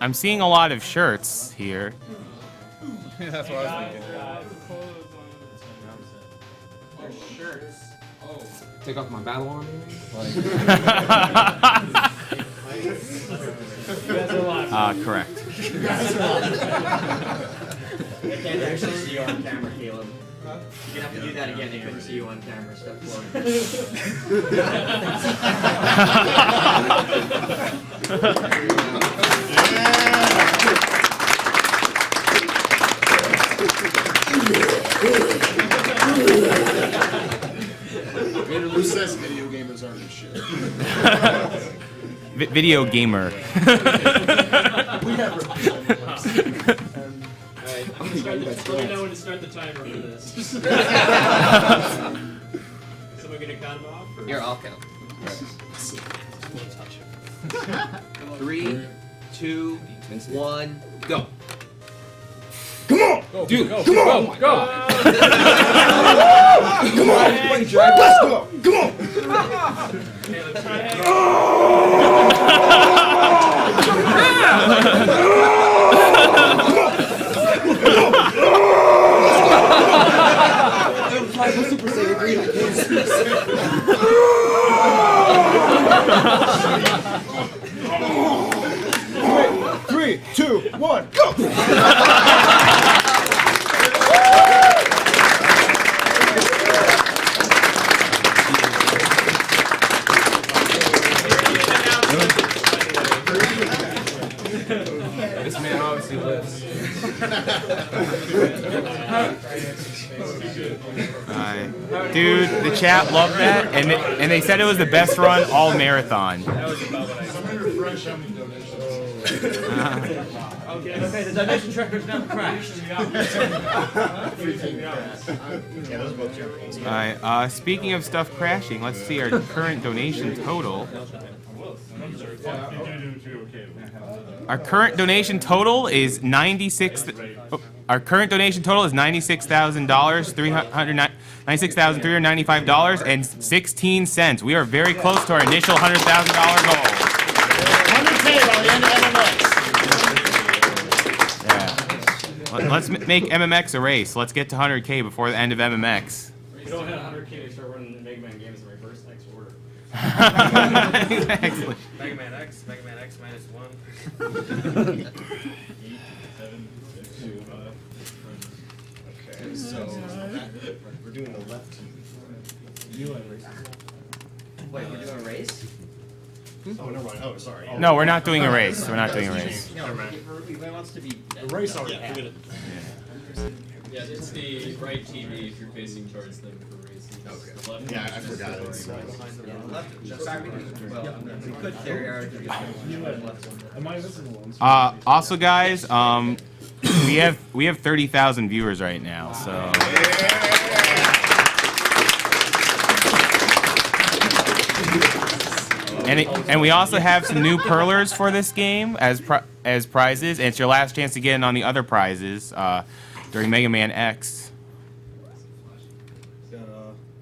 I'm seeing a lot of shirts here. That's what I was thinking. Shirts. Oh. Take off my battle on. Correct. I can't actually see you on camera, Caleb. You're gonna have to do that again. They couldn't see you on camera. Step forward. Who says video gamers aren't the shit? Video gamer. We have Let me know when to start the timer for this. Someone gonna count them off? Or? Here, I'll count. 3, 2, 1, go. Come on, dude! Go, come go, on! go! Come on! Let's go! Come on! Caleb, try it. Super Saiyan Green, I can't speak. 3, 2, 1, go! This man obviously lives. Dude, the chat loved that, and they said it was the best run all marathon. Okay, the donation tracker's now crashed. Alright, speaking of stuff crashing, let's see our current donation total. Our current donation total is $96,395.16. We are very close to our initial $100,000 goal. 100K by the end of MMX. Yeah. Let's make MMX a race. Let's get to 100K before the end of MMX. If you don't hit 100K, we start running the Mega Man games in reverse X order. Exactly. Mega Man X minus 1. 8, 7, 6, 5. Okay, so we're doing the left team. Wait, we're doing a race? Oh, never mind. Oh, sorry. No, we're not doing a race. We're not doing a race. No, he wants to be. The race already happened. Yeah, it's the right TV if you're facing towards them for races. Okay. The left Yeah, I forgot it. We could theoretically just Also, guys, we have 30,000 viewers right now, so. And we also have some new perlers for this game as prizes, and it's your last chance to get in on the other prizes during Mega Man X. Got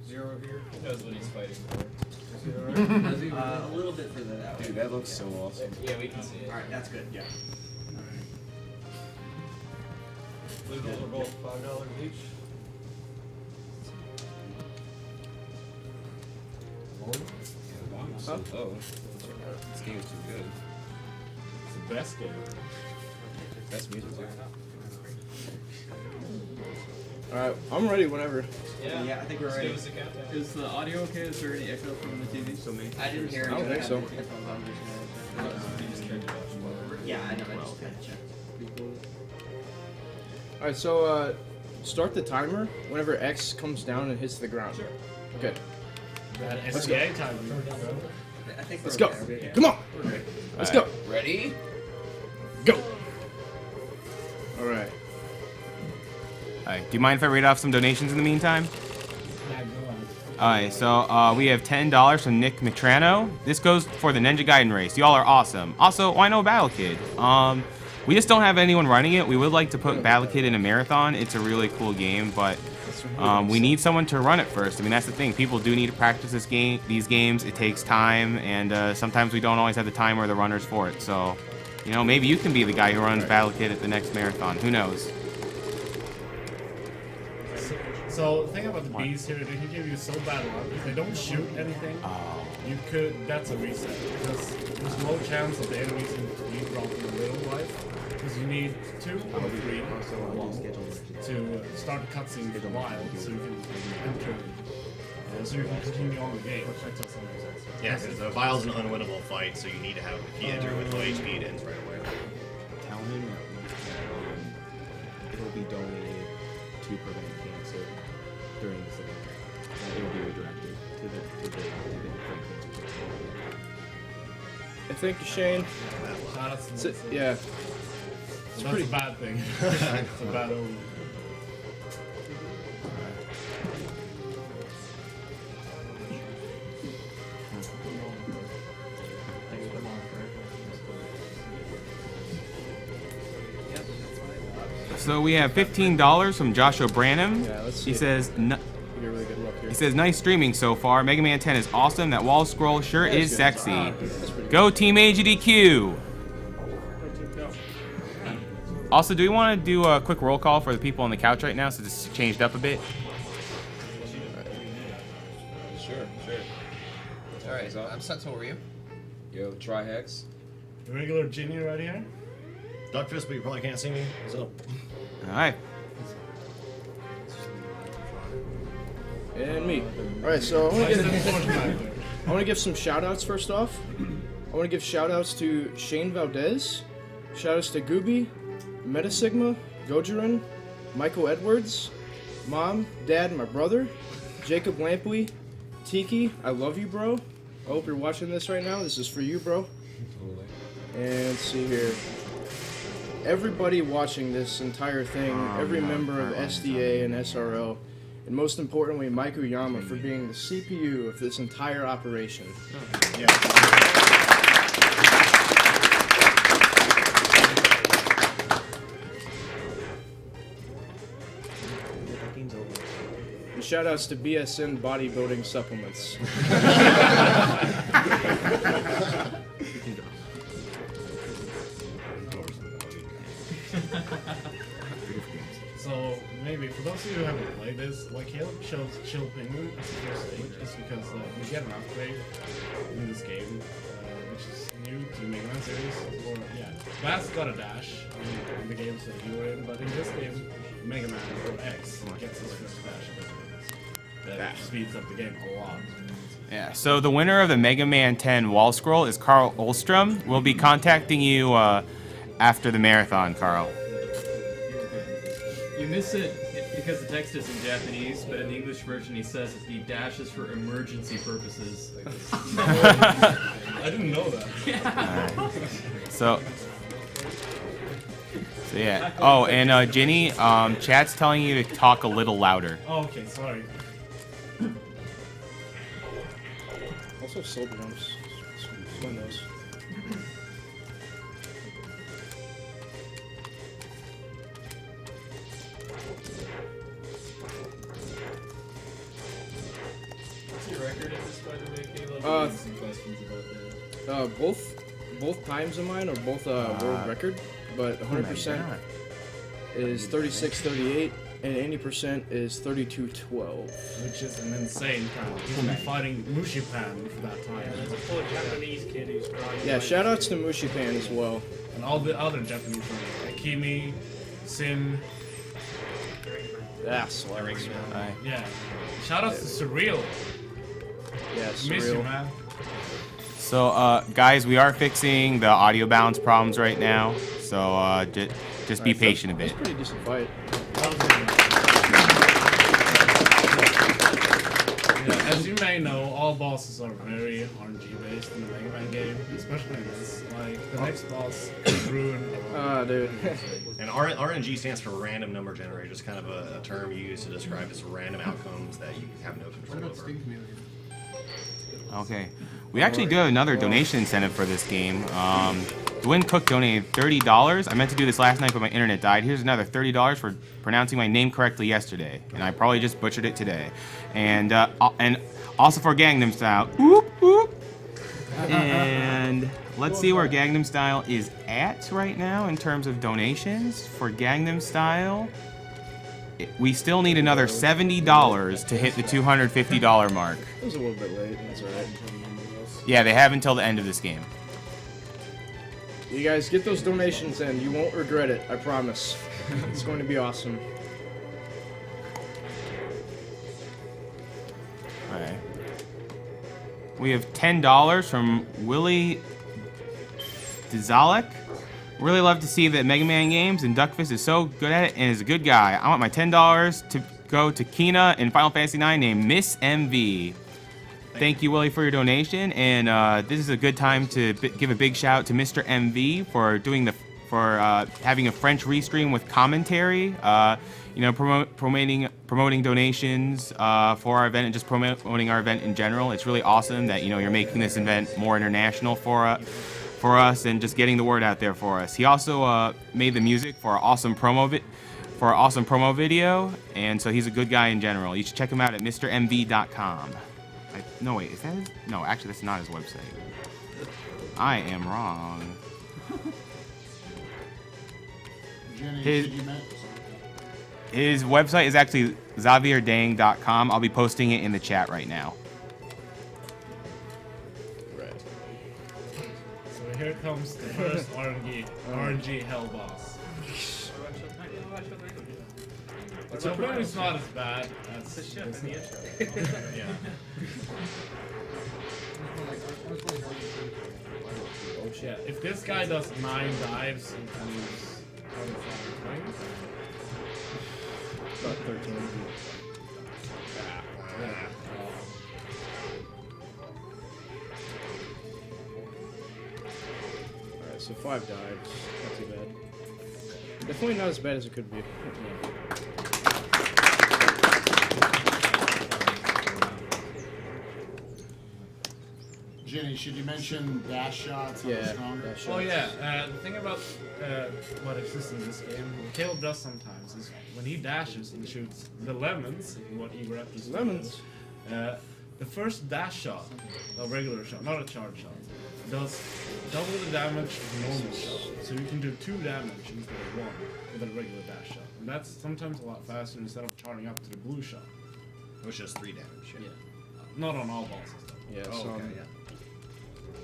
zero here. He knows what he's fighting for. a little bit further that way. Dude, that looks so awesome. Yeah, we can see it. Alright, that's good. Yeah. Those are both $5 each. Oh, this game is too good. It's the best game. Best music too. Alright, I'm ready whenever. Yeah, I think we're Just ready. give us a countdown. Is the audio okay? Is there any echo from the TV? So me. I didn't hear it. I don't think so. Yeah, I know. I just had to check. Alright, so start the timer whenever X comes down and hits the ground. Sure. Okay. Let's go. I think Let's we're go. okay. Yeah. Come on. Let's go. Ready? Go. Alright. Alright, do you mind if I read off some donations in the meantime? Alright, so we have $10 from Nick Mitrano. This goes for the Ninja Gaiden race. Y'all are awesome. Also, why no Battle Kid? We just don't have anyone running it. We would like to put Battle Kid in a marathon. It's a really cool game, but we need someone to run it first. I mean, that's the thing. People do need to practice these games. It takes time, and sometimes we don't always have the time or the runners for it. So You know, maybe you can be the guy who runs Battle Kid at the next marathon. Who knows? So the thing about the bees here, they can give you so bad luck. If they don't shoot anything, you could. That's a reset because there's low chance of the enemies in be dropping a little life. Because you need 2 or 3 to start the cutscene with the wild, so you can enter, so you can continue on the game. Yeah, because the vial's an unwinnable fight, so you need to have if you enter with low HP, it ends right away. Tell him that it'll be donated to prevent cancer during this event. It will be redirected to the Thank you, Shane. Yeah. That's a bad thing. It's a bad omen. So we have $15 from Joshua Branham. Yeah, let's see. He says, You get really good luck here. he says, nice streaming so far. Mega Man 10 is awesome. That wall scroll sure is good. sexy. Go Team AGDQ. Also, do we want to do a quick roll call for the people on the couch right now since it's changed up a bit? Sure. Alright, I'm set to you. Yo, try Hex. The regular Ginny right here. Duck fist, but you probably can't see me. So. All right. And me. Alright, so I want to give some shout outs first off. I want to give shout outs to Shane Valdez, shout outs to Gooby, Metasigma, Gojirin, Michael Edwards, Mom, Dad, and my brother, Jacob Lampley, Tiki, I love you, bro. I hope you're watching this right now. This is for you, bro. And let's see here. Everybody watching this entire thing, every member of SDA and SRO, and most importantly, Mike Uyama for being the CPU of this entire operation. And shout outs to BSN bodybuilding supplements. So maybe for those of you who haven't played this, like Caleb chose Chill Penguin as the first stage, just because you get an upgrade in this game, which is new to Mega Man series. Or yeah, Bass got a dash in the games that you were in, but in this game, Mega Man or X gets his first dash. That speeds up the game a lot. Yeah, so the winner of the Mega Man 10 wall scroll is Carl Olstrom. We'll be contacting you after the marathon, Carl. You miss it because the text is in Japanese, but in the English version he says that the dash is for emergency purposes. I didn't know that. Yeah. So yeah. Oh, and Ginny, chat's telling you to talk a little louder. Oh, okay, sorry. Also, soul drums. Swing those. What's your record at this, by the way, Caleb? Some questions about that. Both times of mine are both world record, but 100% is 36:38 and 80% is 32:12. Which is an insane time. He's been fighting Mushipan for that time. There's a poor Japanese kid who's crying. Yeah, shout outs to Mushipan as well. And all the other Japanese ones, Akimi, Sin. That's Yeah. Shout outs to Surreal. Yeah, Miss you, surreal. man. So, guys, we are fixing the audio balance problems right now. So, just be patient a bit. It's a pretty decent fight. Yeah, as you may know, all bosses are very RNG based in the Mega Man game, especially in this. Like, the next boss is ruined. Dude. And RNG stands for random number generator. It's kind of a term used to describe just random outcomes that you have no control over. Okay. We actually do have another donation incentive for this game. Dwayne Cook donated $30. I meant to do this last night, but my internet died. Here's another $30 for pronouncing my name correctly yesterday, and I probably just butchered it today. And also for Gangnam Style. Whoop, whoop. And And let's see where Gangnam Style is at right now in terms of donations. For Gangnam Style, we still need another $70 to hit the $250 mark. It was a little bit late. That's alright. Yeah, they have until the end of this game. You guys get those donations in. You won't regret it. I promise. It's going to be awesome. Alright. We have $10 from Willie Dzalek. Really love to see that Mega Man Games and Duckfist is so good at it and is a good guy. I want my $10 to go to Kina in Final Fantasy IX named Miss MV. Thank you, Willie, for your donation. And this is a good time to give a big shout out to Mr. MV for doing having a French restream with commentary. You know, promoting donations for our event and just promoting our event in general. It's really awesome that you're making this event more international for us and just getting the word out there for us. He also made the music for our awesome promo video, and so he's a good guy in general. You should check him out at MrMV.com. No, wait, is that his? No, actually, that's not his website. I am wrong. His website is actually XavierDang.com. I'll be posting it in the chat right now. Right. So here comes the first RNG hell boss. So maybe it's not as bad as the ship in the intro. Yeah. Oh shit. If this guy does 9 dives and moves 25 points. About 13. Alright, so 5 dives. Not too bad. Definitely not as bad as it could be. Jenny, should you mention dash shots? Yeah. Dash shots? Oh yeah, the thing about what exists in this game, what Caleb does sometimes is when he dashes and shoots the lemons, what Igor is Lemons? the first dash shot, a regular shot, not a charge shot, does double the damage of a normal shot. So you can do 2 damage instead of 1 with a regular dash shot. And that's sometimes a lot faster instead of charging up to the blue shot. Which is 3 damage. Yeah. Not on all bosses though. Yeah, Oh, so okay, yeah.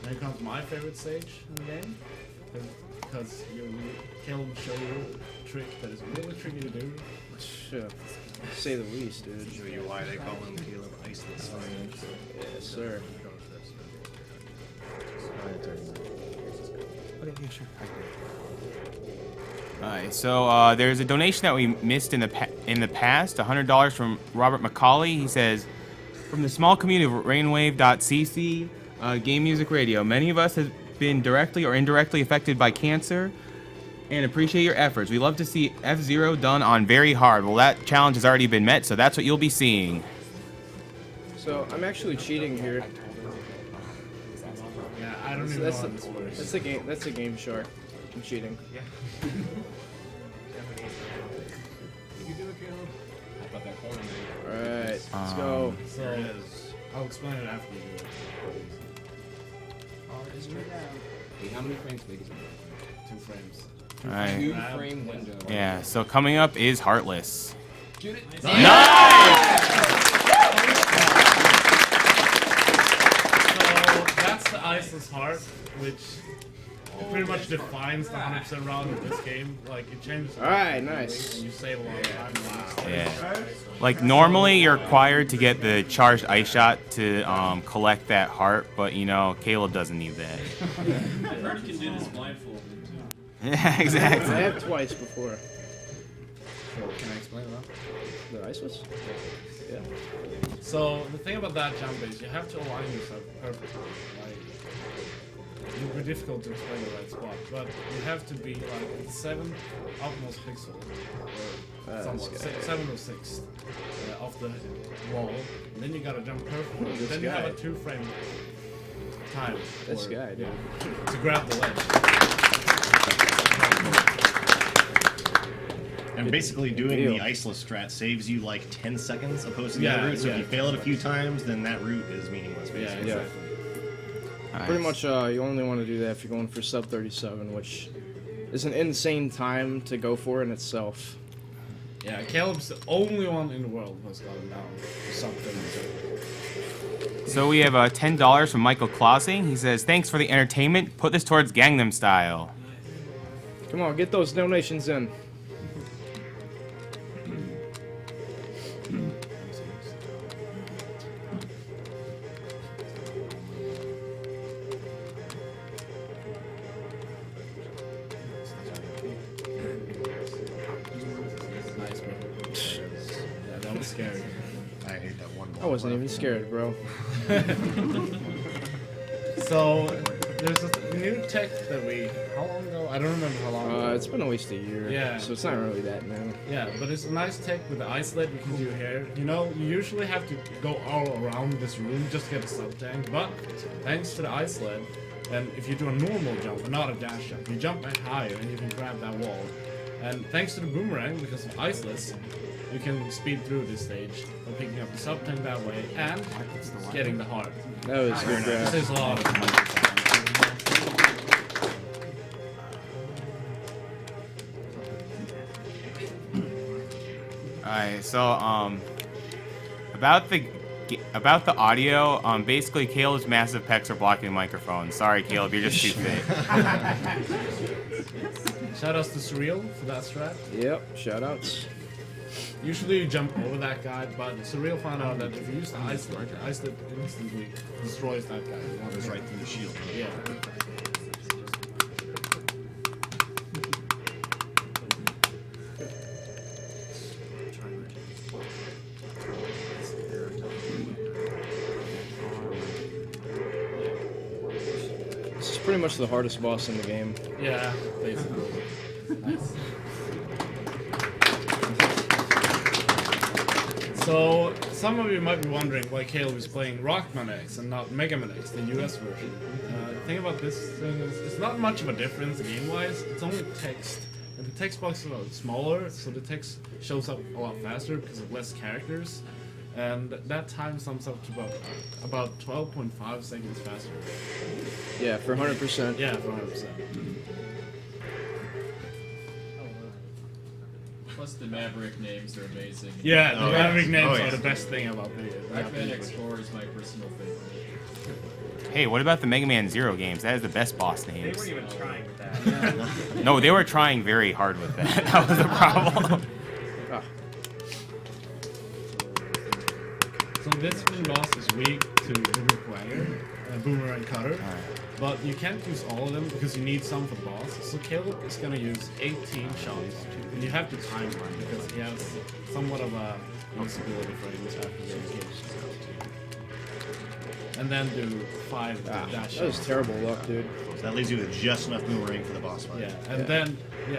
Then comes my favorite stage in the game, because Caleb will show you a trick that is really tricky to do. say the least, dude. Show you why they call him Caleb Iceless. Yes, sir. Alright, so there's a donation that we missed in the past, $100 from Robert McCauley. He says, from the small community of rainwave.cc, Game Music Radio, many of us have been directly or indirectly affected by cancer and appreciate your efforts. We love to see F-Zero done on very hard. Well, that challenge has already been met, so that's what you'll be seeing. So I'm actually cheating here. Yeah, I don't even know how this works. That's a game. That's a game shark. I'm cheating. Yeah. Alright, let's go. So, I'll explain it after you do it. Hey, how many frames big is it? 2 frames. Alright. 2-frame window. Yeah, so coming up is Heartless. Get it? Nice! So, that's the Iceless Heart, which pretty much defines the 100% round of this game. Like, it changes. Alright, nice. And you save a lot of time. Yeah. Like, normally you're required to get the charged ice shot to collect that heart, but, Caleb doesn't need that. I heard you can do this blindfolded too. Yeah, exactly. I have twice before. So, can I explain that? The iceless? Yeah. So, the thing about that jump is you have to align yourself perfectly. Like, it would be difficult to explain the right spot, but you have to be like at the 7th outmost pixel, or somewhat, 7th or 6th of the wall, and then you gotta jump perfectly. This Then you have guy. a 2-frame time This guy, dude. to grab the ledge. And basically doing the Iceless strat saves you like 10 seconds opposed to the other route, so if you fail it a few times, then that route is meaningless, basically. Yeah. Pretty much, you only want to do that if you're going for sub 37, which is an insane time to go for in itself. Yeah, Caleb's the only one in the world who's gone down for sub 37. So we have $10 from Michael Clausing. He says, thanks for the entertainment. Put this towards Gangnam Style. Come on, get those donations in. Nice, bro. Yeah, that was scary. I hate that one. I wasn't even scared, bro. So, there's a new tech that we... How long ago? I don't remember how long ago. It's been at least a year. Yeah. So it's not really that new. Yeah, but it's a nice tech with the isolate you can do here. You know, you usually have to go all around this room just to get a sub-tank, but thanks to the isolate, and if you do a normal jump, not a dash jump, you jump back higher and you can grab that wall. And thanks to the boomerang, because of isolates, you can speed through this stage by picking up the sub-tank that way and getting the heart. That was a good grab. This is a lot of Alright, so about the audio, basically Caleb's massive pecs are blocking the microphone. Sorry, Caleb, you're just too thick. Shoutouts to Surreal for that strat. Yep, shoutouts. Usually you jump over that guy, but Surreal found out that if you use the isolate instantly destroys that guy. It goes right through the shield. Yeah. This is pretty much the hardest boss in the game. Yeah, basically. Nice. So, some of you might be wondering why Caleb is playing Rockman X and not Mega Man X, the US version. The thing about this thing is, it's not much of a difference game-wise, it's only text. And the text box is a lot smaller, so the text shows up a lot faster because of less characters. And that time sums up to about 12.5 seconds faster. Yeah, for 100%. Yeah, for 100%. Plus the Maverick names are amazing. Yeah, the Maverick names yeah. are the best thing about the Rockman X4 is my personal favorite. Hey, what about the Mega Man Zero games? That is the best boss They names. weren't even trying with that. No, they were trying very hard with that. That was the problem. So this main boss is weak to Boomerang Cutter, but you can't use all of them because you need some for the boss. So Caleb is gonna use 18 shots, and you have to time run because he has somewhat of a instability frames after the game. And then do 5 dash shots. That was terrible luck, dude. So that leaves you with just enough boomerang for the boss fight. Yeah, and then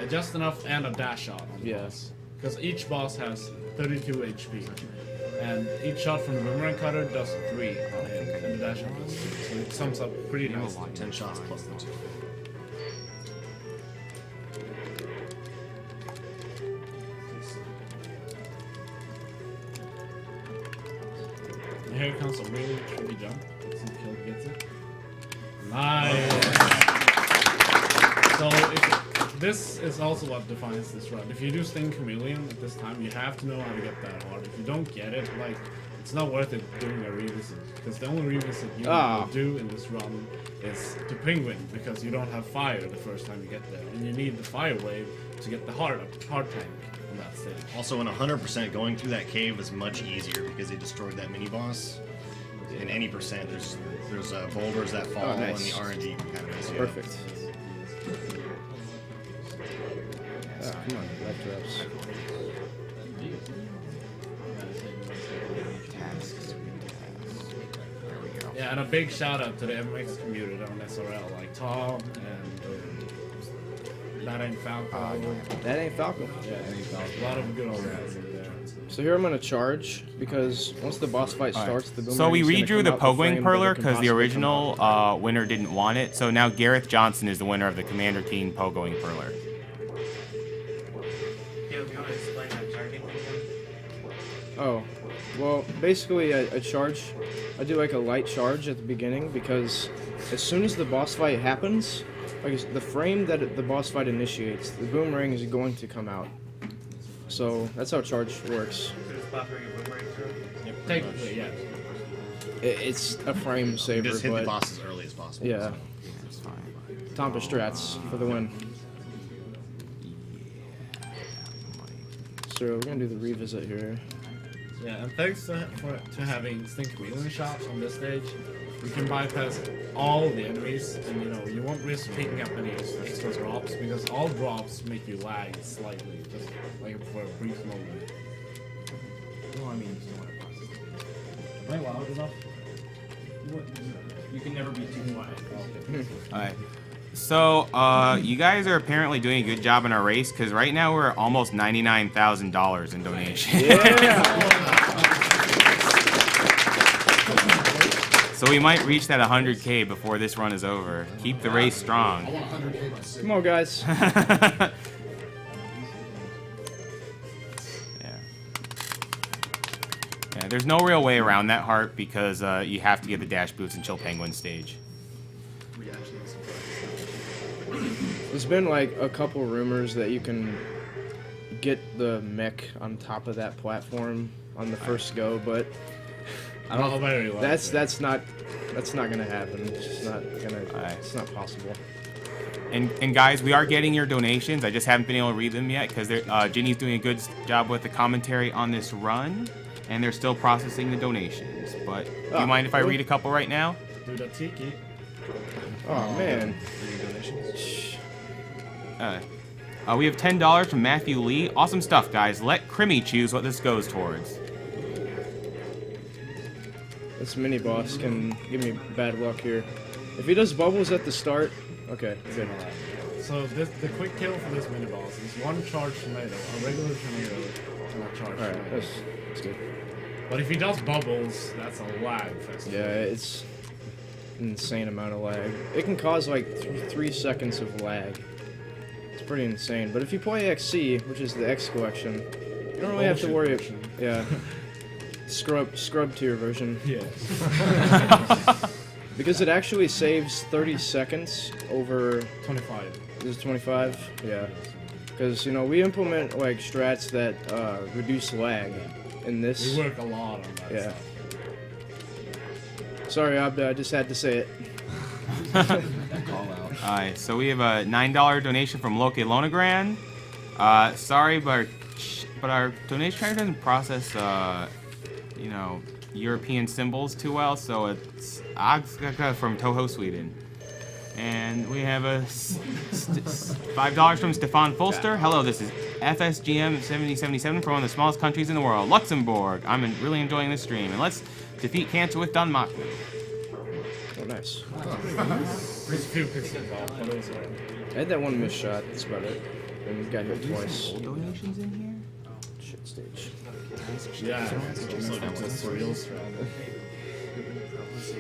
just enough and a dash shot on the boss. Because each boss has 32 HP. And each shot from the Boomerang Cutter does 3 on him, and the dash shot does 2. So it sums up pretty nicely. 10 shots plus the 2. And here comes a really tricky jump. Let's see if Caleb gets it. Nice! So this is also what defines this run. If you do Sting Chameleon at this time, you have to know how to get that hard. If you don't get it, like, it's not worth it doing a revisit. Because the only revisit you will do in this run is to Penguin, because you don't have fire the first time you get there. And you need the fire wave to get the hard tank on that stage. Also, in 100%, going through that cave was much easier because they destroyed that mini boss. In any percent, there's boulders that fall, and the RNG can kind of mess you up. Perfect. Come on, left reps. Yeah, and a big shout out to the MX community on SRL, like Tom and That Ain't Falco. That ain't Falco. Yeah, That Ain't Falco. A lot of good old guys in there. So here I'm gonna charge because once the boss fight starts, the boomerang. So we is gonna redrew come the out Pogoing frame, but Perler it can because the possibly original come out. winner didn't want it. So now Gareth Johnson is the winner of the Commander Keen Pogoing Perler. Caleb, you want to explain that target thing? Oh, Well, basically, I do like a light charge at the beginning because as soon as the boss fight happens, like the frame that the boss fight initiates, the boomerang is going to come out. So that's how charge works. Technically, yeah. It's a frame saver, Just hit but the boss as early as possible. yeah, That's fine. Tompa strats for the win. So we're gonna do the revisit here. Yeah, and thanks to having Stink Chameleon shots on this stage, you can bypass all the enemies, and you won't risk picking up any extra drops because all drops make you lag slightly, just like for a brief moment. Well, I mean, you still want to process it. Am I loud enough? You can never be too quiet. Alright. So, you guys are apparently doing a good job in our race, because right now we're almost $99,000 in donations. Yeah. So we might reach that 100K before this run is over. Keep the race strong. I want 100K myself. Come on, guys. Yeah, there's no real way around that heart because you have to get the dash boots and Chill Penguin stage. There's been like a couple rumors that you can get the mech on top of that platform on the first go, but I don't. That's not gonna happen. It's just not gonna. It's not possible. And guys, we are getting your donations. I just haven't been able to read them yet because Ginny's doing a good job with the commentary on this run, and they're still processing the donations. But do you mind if I read a couple right now? Do the tiki. Oh man. We have $10 from Matthew Lee. Awesome stuff, guys. Let Crimmy choose what this goes towards. This mini boss can give me bad luck here. If he does bubbles at the start, okay, good. So the quick kill for this mini boss is one charge tomato, a regular tomato, and a charge Alright, tomato. that's good. But if he does bubbles, that's a lag fest. Yeah, it's an insane amount of lag. It can cause like 3 seconds of lag. It's pretty insane. But if you play XC, which is the X collection, you don't really have to worry. Yeah. Scrub tier version. Yeah. Because it actually saves 30 seconds over 25. Is it 25? Yeah. Because we implement like strats that reduce lag in this. We work a lot on that. Yeah. Stuff. Sorry, Abda, I just had to say it. Call out. Alright, so we have a $9 donation from Loke Lonegran. Sorry, but our donation tracker doesn't process, European symbols too well, so it's Agskaka from Toho, Sweden. And we have a $5 from Stefan Fulster. Hello, this is FSGM 7077 from one of the smallest countries in the world, Luxembourg. I'm really enjoying this stream, and let's defeat cancer with Dunmach. Oh, nice. There's a few pixels involved, but it was alright. I had that one missed shot, that's about it. And got hit twice. Donations in here? Shit stage. Yeah, it's a real strat.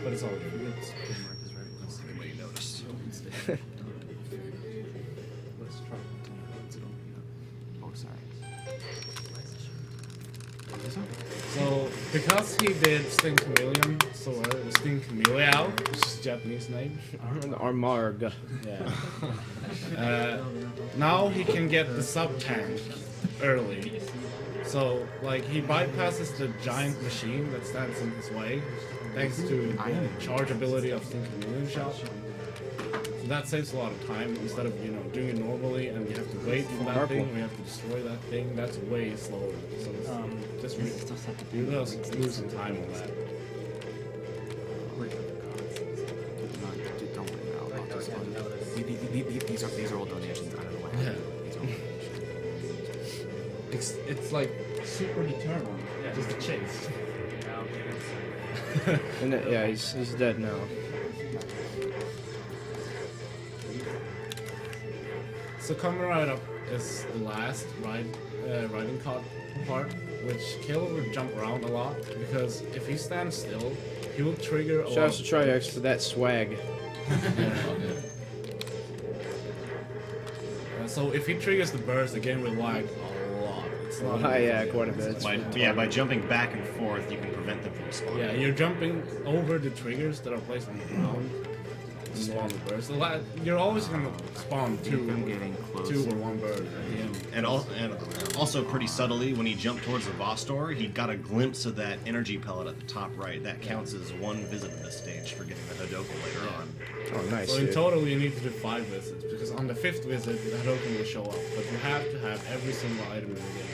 But it's all good. Everybody noticed. Oh, sorry. So, because he did Sting Chameleon, so it was Sting Chameleon, which is Japanese name. Armarg. Yeah. Now he can get the sub-tank early. So, like, he bypasses the giant machine that stands in his way, thanks to the charge ability of Sting Chameleon shot. So that saves a lot of time instead of, doing it normally and you have to wait for that thing, or you have to destroy that thing. That's way slower. So it's just you just lose some time on that. These are all donations. I don't know why. Yeah. It's like super determined. Yeah, just a chase. And yeah, he's dead now. So coming right up is the last riding part, which Caleb would jump around a lot because if he stands still, he will trigger a Shout out to Triax for that swag. So if he triggers the burst, the game will lag a lot. It's not. Yeah, quite a bit. By jumping back and forth, you can prevent them from spawning. Yeah, you're jumping over the triggers that are placed on the ground to spawn the birds. You're always gonna spawn two or one bird at the end. And also pretty subtly, when he jumped towards the boss door, he got a glimpse of that energy pellet at the top right. That counts as one visit to this stage for getting the Hadoken later on. Oh, nice. So in total, you need to do 5 visits, because on the 5th visit, the Hadoken will show up. But you have to have every single item in the game.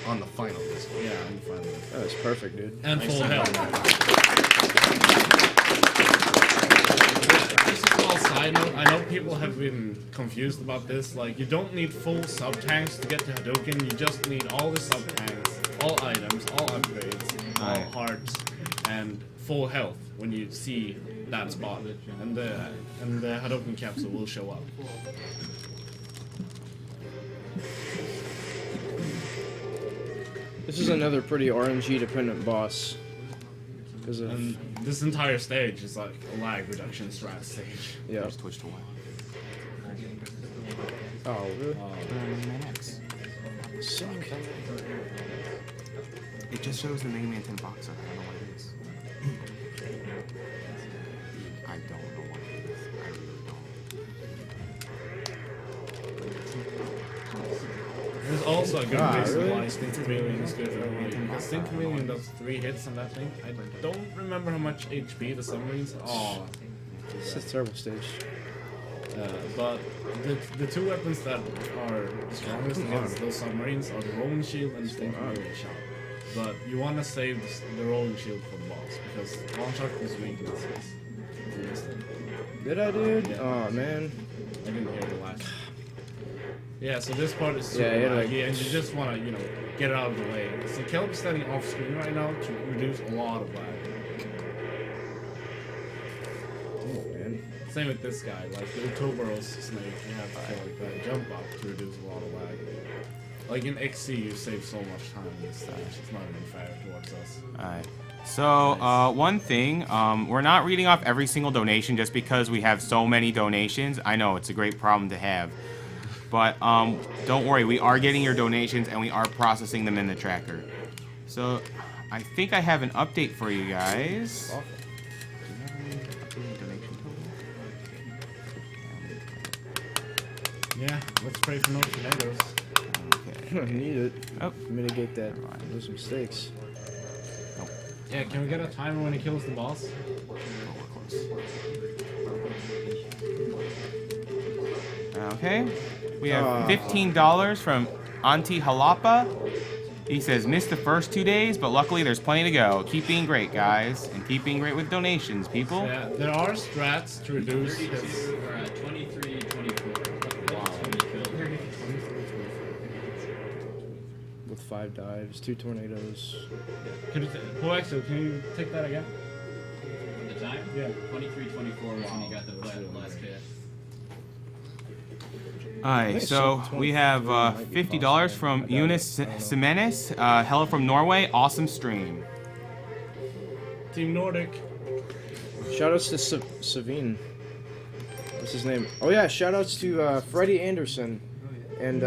On the final visit. Yeah, on the final visit. That was perfect, dude. And full health. Just a small side note, I know people have been confused about this. Like, you don't need full sub-tanks to get to Hadoken, you just need all the sub-tanks, all items, all upgrades, all hearts, and full health when you see that spot. And the Hadoken capsule will show up. This is another pretty RNG-dependent boss. And this entire stage is like a lag reduction strat stage. Yeah. Just twitched away. Oh, really? Suck. It just shows the Mega Man 10 box art. I don't know what it is. I don't know what it is. I really don't. There's also a good reason really? why Stink Chameleon is good for everything. Because Stink Chameleon does 3 hits on that thing. I don't remember how much HP the submarines. Oh, It's a terrible stage. but the 2 weapons that are the strongest against those submarines are the rolling shield and the Stink Chameleon shot. But you want to save the rolling shield for the boss because launch article's weaknesses. Did I, dude? Yeah. Oh, man. I didn't hear the last. Yeah, so this part is super Yeah, laggy, and you just want to, get it out of the way. So Caleb's standing off screen right now to reduce a lot of lag. Oh, man. Same with this guy, like the Utoboros snake, you have to kill like that jump up to reduce a lot of lag. Like in XC, you save so much time in this stage, it's not even fair towards us. Alright. So, one thing, we're not reading off every single donation just because we have so many donations. I know, it's a great problem to have. But, don't worry, we are getting your donations and we are processing them in the tracker. So, I think I have an update for you guys. Oh. Yeah, let's pray for no tornadoes. Okay. Need it. Oh. Mitigate that. Those mistakes. Yeah, can we get a timer when he kills the boss? Okay. We have $15 from Auntie Jalapa. He says, missed the first 2 days, but luckily there's plenty to go. Keep being great, guys. And keep being great with donations, people. Yeah, there are strats to reduce his... 32, we're at 23, 24. Wow. With 5 dives, 2 tornadoes. Can you take that again? The time? Yeah. 23, 24 was when you got the last hit. Alright, so we have $50 from Eunice Semenes. Hello from Norway. Awesome stream. Team Nordic. Shoutouts to Savine. What's his name? Oh yeah, shoutouts to Freddie Anderson and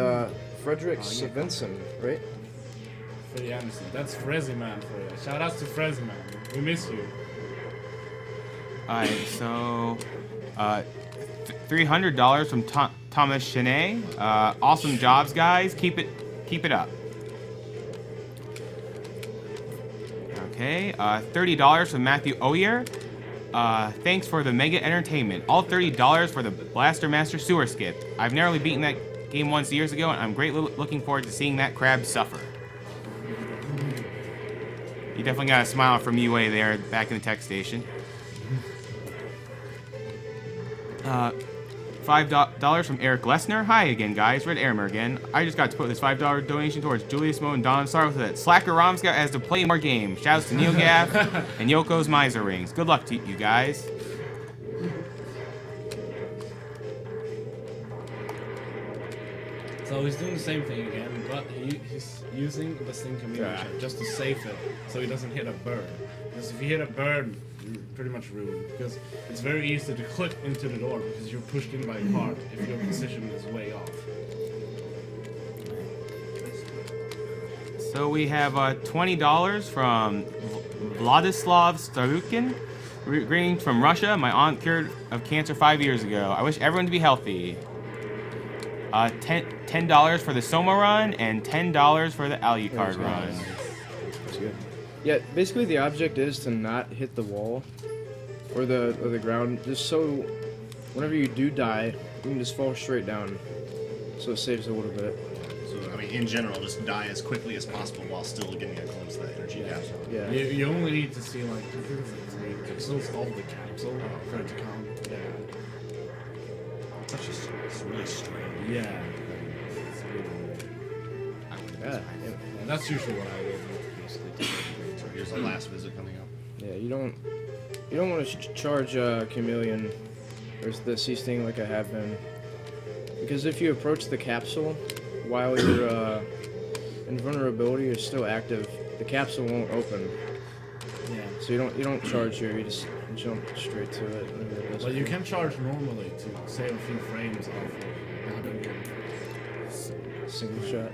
Frederick Svensson, right? Freddie Anderson. That's Frezzy Man for you. Shout outs to Frezzy Man. We miss you. Alright, so $300 from Thomas Chenet. Awesome jobs, guys. Keep it up. Okay, $30 from Matthew Oyer. Thanks for the mega entertainment. All $30 for the Blaster Master Sewer Skip. I've narrowly beaten that game once years ago, and I'm greatly looking forward to seeing that crab suffer. You definitely got a smile from UA there back in the tech station. $5 from Eric Lesnar. Hi again, guys. Red Airmer again. I just got to put this $5 donation towards Julius Mo and Don Star with it. Slacker Romska has to play more games. Shouts to NeoGaf and Yoko's Miser Rings. Good luck to you guys. So he's doing the same thing again, but he's using the Stink Chameleon chip just to save it so he doesn't hit a bird. Because if you hit a bird, you're pretty much ruined. Because it's very easy to clip into the door because you're pushed in by a cart if your position is way off. So we have $20 from Vladislav Starukin. Greetings from Russia. My aunt cured of cancer 5 years ago. I wish everyone to be healthy. $10 for the Soma run and $10 for the Alucard run. That's good. Yeah, basically the object is to not hit the wall or the ground, just so whenever you do die, you can just fall straight down. So it saves a little bit. So, I mean, in general, just die as quickly as possible while still getting a glimpse of that energy capsule. Yeah. You only need to see like 3 pixels of the capsule for it to count. Yeah. It's really strange. Yeah. It's really weird. Yeah. And that's usually what I would mostly do. So here's the last visit coming up. Yeah, you don't want to charge Chameleon or the sea sting like I have been, because if you approach the capsule while your invulnerability is still active, the capsule won't open. Yeah. So you don't charge here, you just jump straight to it. Well, you can charge normally to save a few frames off of single shot.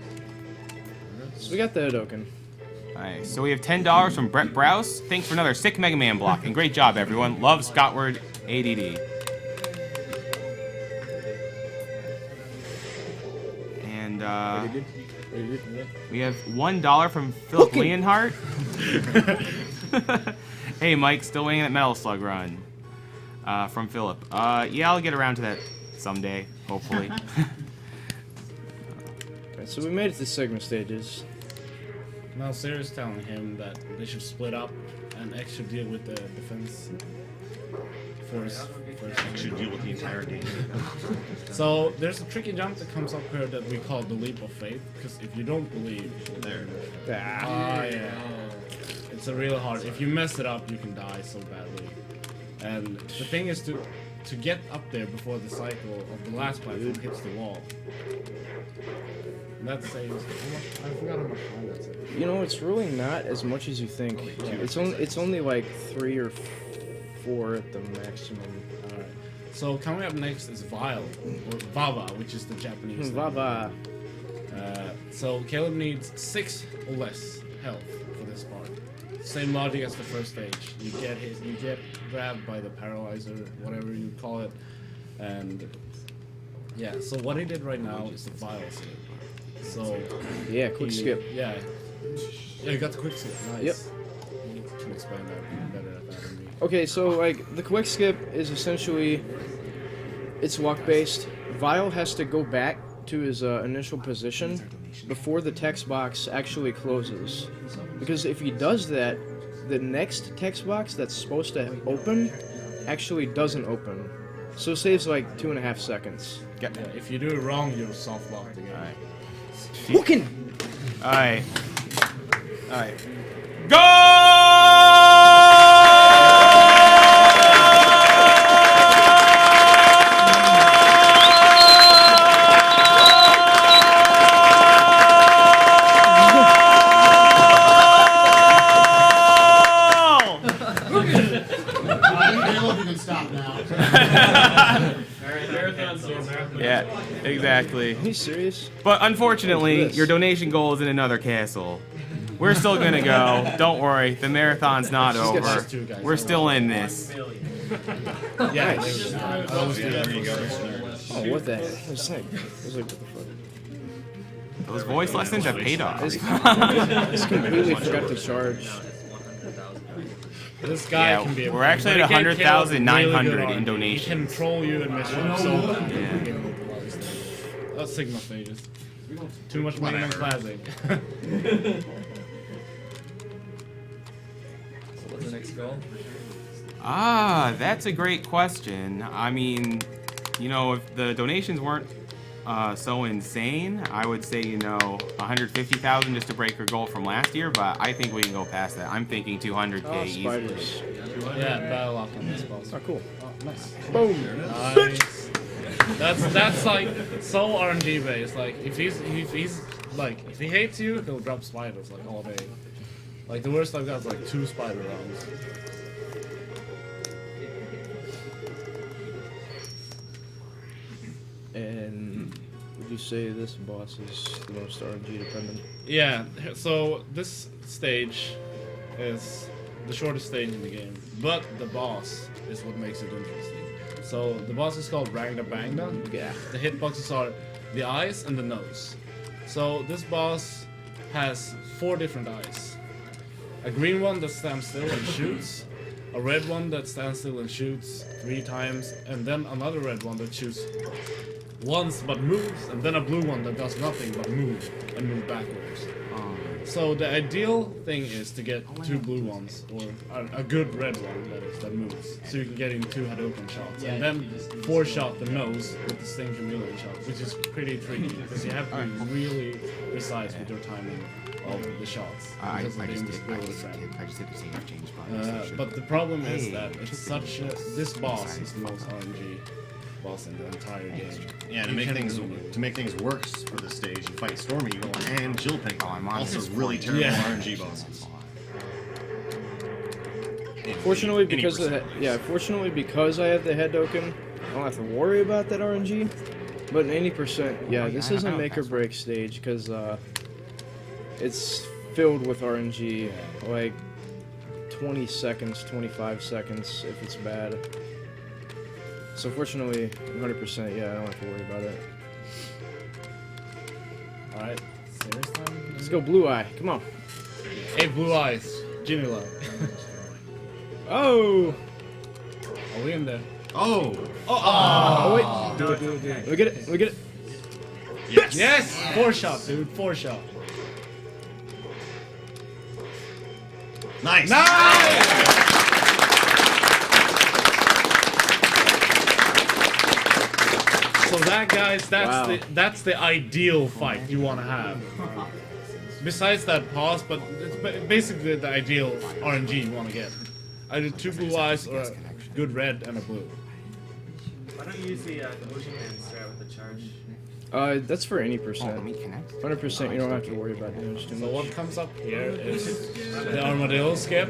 So we got the Hadoken. Alright, so we have $10 from Brett Browse. Thanks for another sick Mega Man block, and great job, everyone. Love, Scottward ADD. And, we have $1 from Philip Leonhardt. Hey, Mike, still waiting that Metal Slug run. From Philip. Yeah, I'll get around to that someday, hopefully. Alright, so we made it to segment stages. Now Sarah's telling him that they should split up and X should deal with the defense first. Should deal with the entire game. So there's a tricky jump that comes up here that we call the leap of faith, because if you don't believe, There. yeah, it's a real hard. If you mess it up, you can die so badly. And the thing is to get up there before the cycle of the last platform hits the wall. And that saves how much? I forgot how much time that saves. You know, it's really not as much as you think. It's only like 3 or 4 at the maximum. Alright. So coming up next is Vile, or Vava, which is the Japanese name. Vava. So Caleb needs 6 or less health for this part. Same logic as the first stage. You get grabbed by the paralyzer, whatever you call it, and yeah. So what he did right now is the Vile skip. So Yeah, quick skip. Yeah, you got the quick skip. Nice. Yep. You can explain that better at that than me. Okay, so like the quick skip is essentially it's luck based. Vile has to go back to his initial position before the text box actually closes, because if he does that, the next text box that's supposed to open actually doesn't open, so it saves like 2.5 seconds. Yeah, if you do it wrong, you're soft locked again. Alright. Looking. Alright. Alright. Go! Caleb, you can stop now. Alright, marathon's over. Yeah, exactly. Are you serious? But unfortunately, What's this? your donation goal is in another castle. We're still gonna go. Don't worry, the marathon's not over. Just 2 guys. We're still in this. Yeah, Nice. I always do that. There you go. Oh, what the heck? I was like, what the fuck? Those voice lessons have paid off. I just completely forgot to charge. This guy Yeah, can be. we're actually at but he can kill 100,900 really good in army. donations. He can troll you and mess you up so bad. Yeah. That's Sigma stages. Too much money on classic. So what's the next goal? Ah, that's a great question. I mean, you know, if the donations weren't so insane, I would say, you know, 150,000 just to break our goal from last year, but I think we can go past that. I'm thinking 200K Oh, easily. spiders. Yeah, battle lock on this boss. Oh, cool. Nice. Boom. Nice. That's like so RNG based. Like if he's like if he hates you, he'll drop spiders like all day. Like the worst I've got is like 2 spider rounds. And would you say this boss is the most RNG dependent? Yeah, so this stage is the shortest stage in the game, but the boss is what makes it interesting. So the boss is called Rangda Bangda. Yeah. The hitboxes are the eyes and the nose. So this boss has 4 different eyes. A green one that stands still and shoots, a red one that stands still and shoots 3 times, and then another red one that shoots once but moves, and then a blue one that does nothing but move and move backwards. So the ideal thing is to get 2 blue ones, or a good red one that moves, so you can get in 2 Hadouken shots, and then 4 shot the nose with the Sting Chameleon shot, which is pretty tricky because you have to be really precise with your timing of the shots. I because of just the invisibility trap. hit the save change button. But the problem is that it's such a, this boss is the most RNG boss in the entire game. Yeah, to You make can't things worse for the stage, you fight Stormy Eagle and Jill Pink. Also really terrible RNG bosses. Fortunately, because fortunately because I have the Hadouken, I don't have to worry about that RNG. But in 80%, yeah, this is a make or break stage because it's filled with RNG, like 20 seconds, 25 seconds if it's bad. So fortunately, 100%, yeah, I don't have to worry about it. Alright, serious time? Let's go Blue Eye, come on. Hey, Blue Eyes, Ginula. Oh! Are we in there? Oh! Oh, wait. Do it. We get it, we get it. Yes! Yes! 4 shot, dude, 4 shot. Nice! Nice! So that, guys, that's the ideal fight you want to have. Besides that pause, but it's basically the ideal RNG you want to get. Either 2 blue eyes or a good red and a blue. Why don't you use the motion and start with the charge? That's for any percent. Let me connect. 100%, you don't have to worry about damage too So much. what comes up here is the armadillo skip,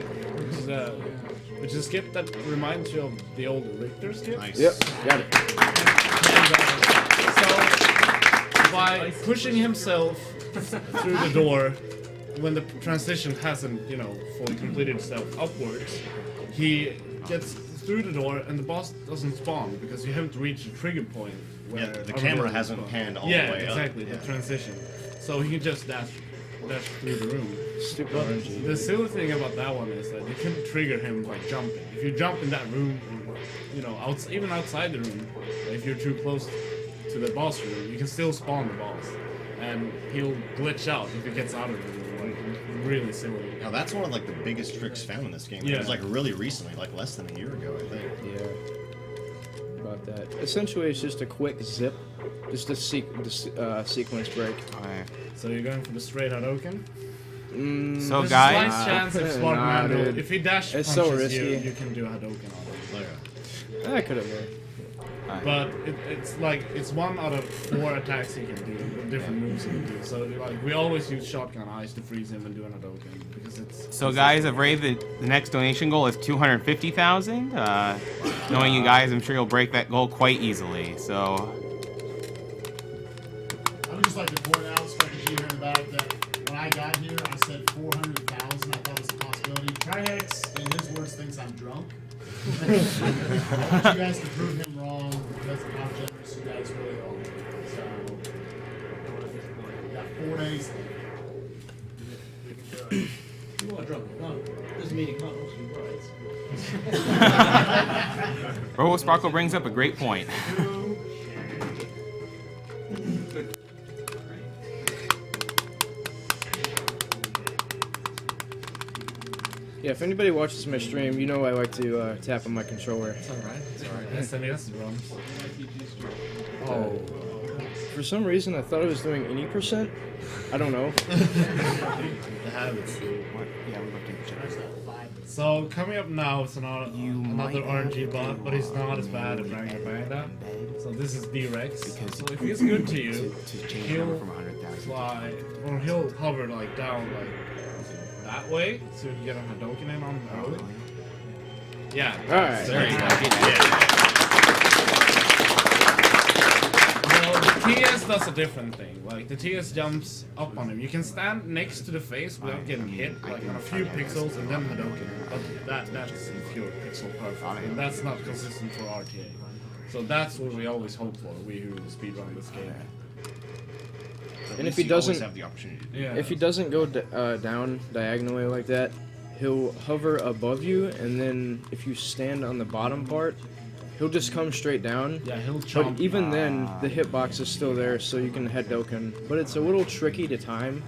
which is a skip that reminds you of the old Richter skip. Nice. Yep, got it. So by pushing himself through the door, when the transition hasn't, fully completed itself upwards, he gets through the door and the boss doesn't spawn because you haven't reached the trigger point. Where Yeah, the camera hasn't panned all the way up. Yeah, exactly, the transition. So he can just dash through the room. Stupid But RNG. the silly thing about that one is that you can trigger him by jumping. If you jump in that room, even outside the room, if you're too close to the boss room, you can still spawn the boss. And he'll glitch out if he gets out of the room. Really silly. Now that's one of the biggest tricks found in this game. Yeah. It was really recently, less than a year ago, I think. Yeah. About that. Essentially, it's just a quick zip. Just a sequence break. Alright. So you're going for the straight Hadouken? So There's guys, a slight chance if Spark Nah, Mandel, dude. if he dash It's punches so risky. you can do a Hadouken on him. That could have worked. But it's 1 out of 4 attacks he can do, with different moves he can do. So we always use shotgun eyes to freeze him and do an Hadouken because it's. So guys, I've raised the next donation goal is 250,000. Knowing you guys, I'm sure you'll break that goal quite easily. So. I would just like to point out, especially you hearing about it, that when I got here, I said 400,000. I thought it was a possibility. Trihex, in his words, thinks I'm drunk. I want you guys to prove him wrong because of how generous you guys really are. So, we got 4 days. You are drunk. No, doesn't mean you can't also be right. Robo Sparkle brings up a great point. Yeah, if anybody watches my stream, you know I like to tap on my controller. It's alright. SNES drums. Oh. For some reason, I thought I was doing any percent. I don't know. The habits. Yeah, we looked at So coming up now is another RNG bot, but he's not as bad as Rangda Bangda. So this is D-Rex. So if he's good to you, to change he'll number from 100,000. fly, or he'll hover down that way, so you can get a Hadouken in on the road. Yeah. Alright. There you go. Well, the TS does a different thing. Like the TS jumps up on him. You can stand next to the face without getting hit, like on a few pixels, and then Hadouken. But that's pure pixel perfect, and that's not consistent for RTA. So that's what we always hope for. We who speedrun this game. And if he doesn't, have the opportunity to do Yeah. if he doesn't go down diagonally like that, he'll hover above you, and then if you stand on the bottom part, he'll just come straight down. Yeah, he'll But jump. even then, the hitbox is still there, so you can head Hadouken. But it's a little tricky to time,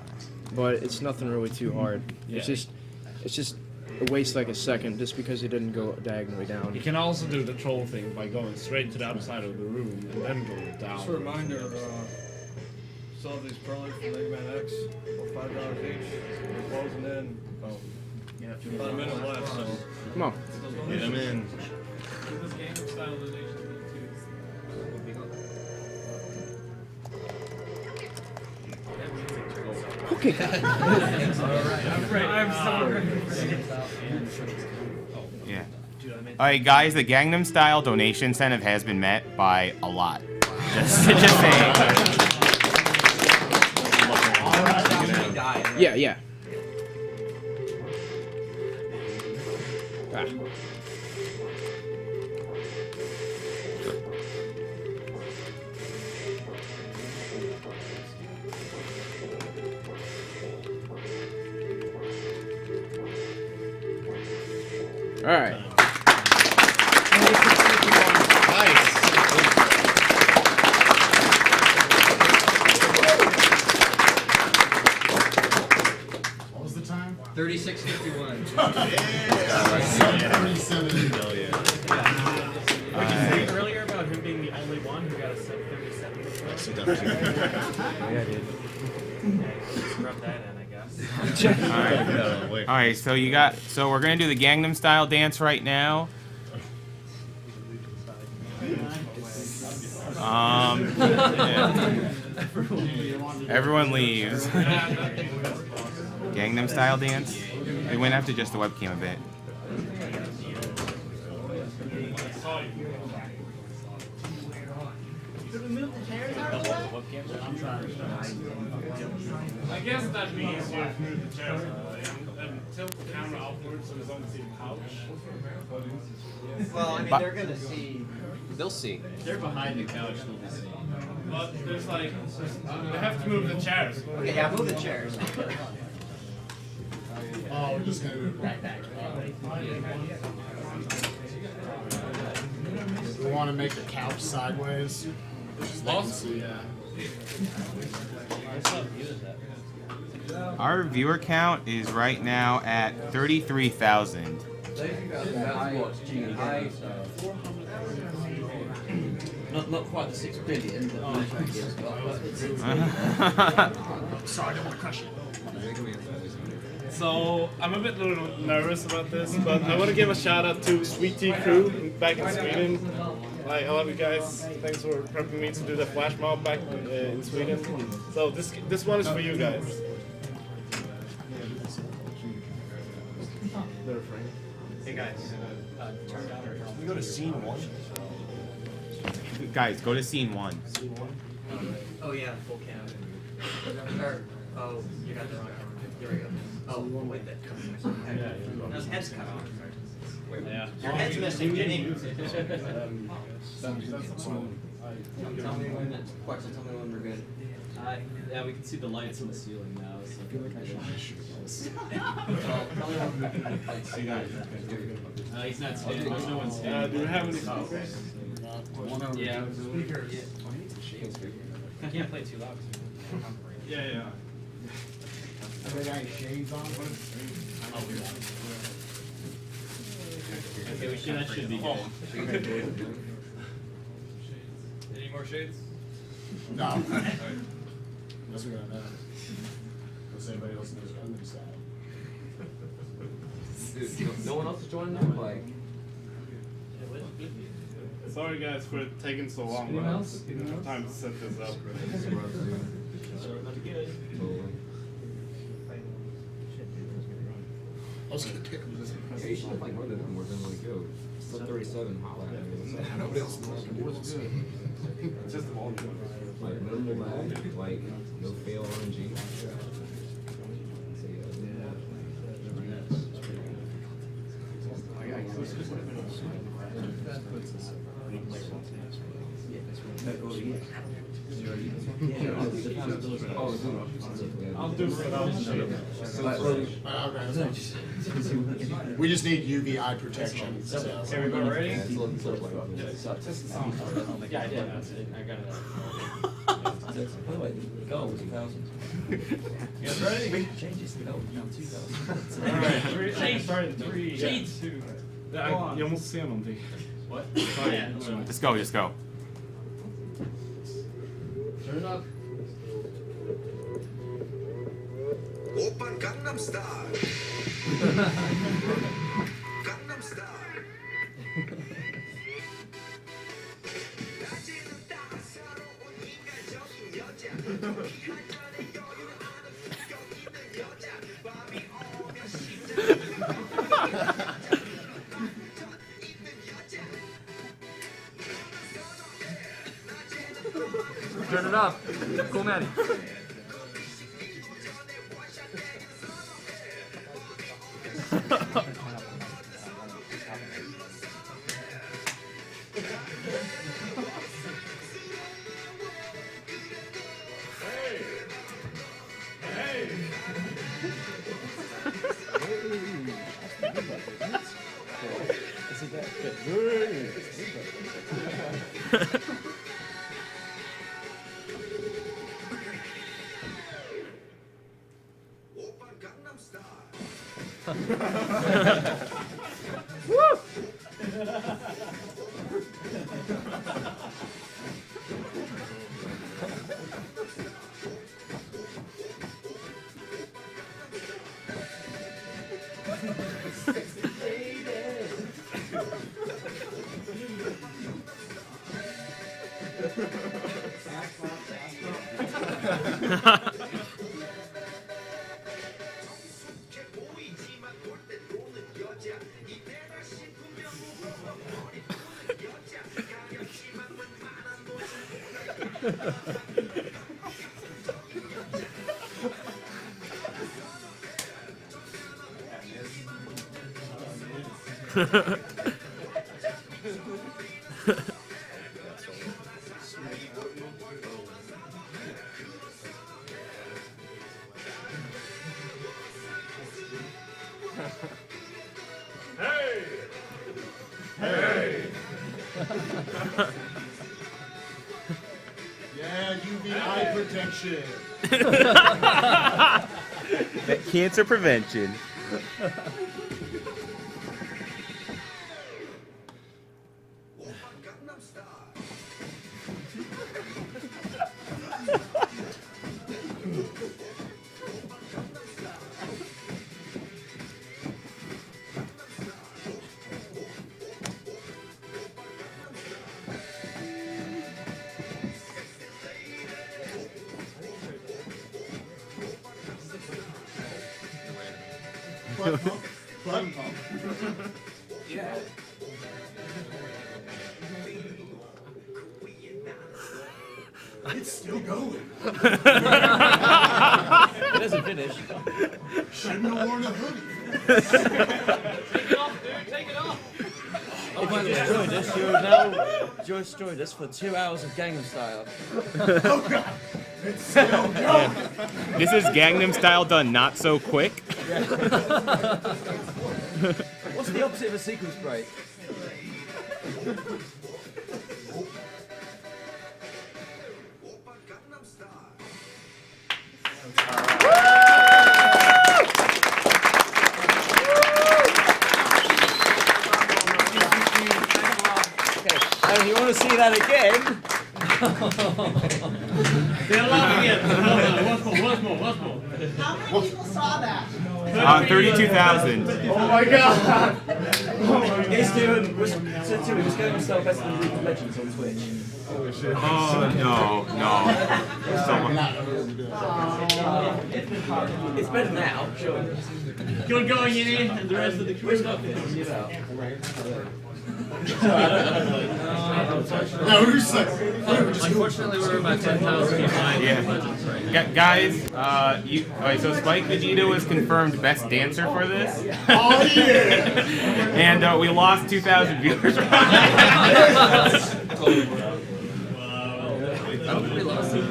but it's nothing really too hard. Yeah. It's just it wastes like a second just because he didn't go diagonally down. He can also do the troll thing by going straight to the other side of the room and then go down. Just a reminder, solve these pearls for Mega Man X for $5 each. We're closing in. About a minute left, so. Come on. Get him in. This game style donation Okay. I'm sorry. Yeah. Alright, guys, the Gangnam Style donation incentive has been met by a lot. Just saying. Yeah, yeah. Ah. All right. What was the time? 36:51. 37. Hell yeah. What did you say earlier about him being the only one who got a 37 before? So definitely. Yeah, dude. Rub that in, I guess. Alright, so we're gonna do the Gangnam Style dance right now. Yeah. Everyone leaves. Gangnam Style dance. They went after just the webcam a bit. I guess that'd be easier if you move the chair and tilt the camera upwards so there's only see the couch. Well, I mean, they're gonna see. They'll see. They're behind the couch, they'll be seeing. But there's like, they have to move the chairs. Okay, yeah, move the chairs. Oh, we're just gonna move it right back. We want to make the couch sideways. Yeah. Our viewer count is right now at 33,000. Not quite the 6 billion, but Sorry, I don't want to crush it. So I'm a bit little nervous about this, but I want to give a shout out to Sweet Tea Crew back in Sweden. Like, I love you guys. Thanks for prepping me to do the flash mob back in Sweden. So this one is for you guys. Hey guys, turn down or We go to scene 1. Guys, go to scene 1. oh yeah, full count. Oh, you got the wrong camera. There we go. Oh, wait, that. No, his head's cut off. Yeah. Your head's missing, Jenny. Tell me when it's Quetzal, tell me when we're good. Yeah, we can see the lights on the ceiling now. So. I feel like I should. He's not standing. There's no one standing. Do we have any speakers? Yeah. I can't play too loud. Yeah. Have they got any shades on? Okay, that should be good. Any more shades? No. Unless we got that. Unless anybody else knows on the side. Dude, no one else is joining them? Like, Sorry guys for it taking so long. But I didn't have time to set this up. yeah, you should have like one of them more than like, yo, sub 37 hot lap. Nobody else knows. Just the volume. Like minimal lag, like no fail RNG. I'll do We just need UV eye protection. So. Everybody ready? Yeah, Yeah, I did. I got it. by the way, go 2000. You guys ready? Changes to go 2000. Alright, start in 3, 2. Jag måste se någonting. What? Just go, just go. Turn it up. Open Gangnam Style. Gangnam Style. Turn it up. Cool, Maddie. Open Gangnam Style. 보이지만 볼때 노는 여자 이때가 싶으면 무거워 머리 푸는 여자 가렵지만 웬만한 Yeah, UV eye protection. That cancer prevention. Gangnam Style. Button pump. Yeah. It's still going. It doesn't finish. Shouldn't have worn a hoodie. Take it off, dude. Take it off. If you destroyed this, you have now destroyed this for 2 hours of Gangnam Style. Oh God. It's still going. This is Gangnam Style done not so quick. What's the opposite of a sequence break? Open Gangnam Style. Okay, and if you want to see that again, They're laughing again. Once more. How many people saw that? 32,000. Oh my God. it's doing was Gangnam Style better than League of Legends on Twitch. Oh, no. It's better now, sure. Good going in here, and the rest of the crew. It's not finished, you know. No, we're just like, Unfortunately, we're about 10,000 behind Yeah. in budgets right now. Guys, alright, so Spike Vegeta was confirmed best dancer for this. oh yeah! And we lost 2,000 viewers. We lost it.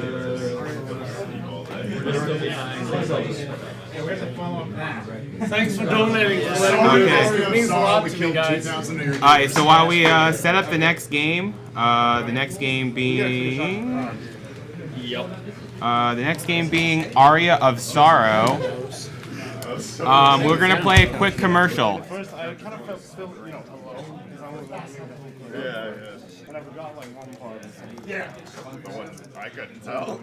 We're still behind. Thanks for donating. For Sorry, letting me do Okay. this. It means a lot we to me, killed guys. 2,000 here. Alright, so while we set up the next game being the next game being Aria of Sorrow, we're gonna play a quick commercial. First, I kind of felt still, alone because I was like, and I forgot like one part. Yeah. The one I couldn't tell.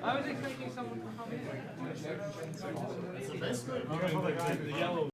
I was expecting someone to come in. The yellow.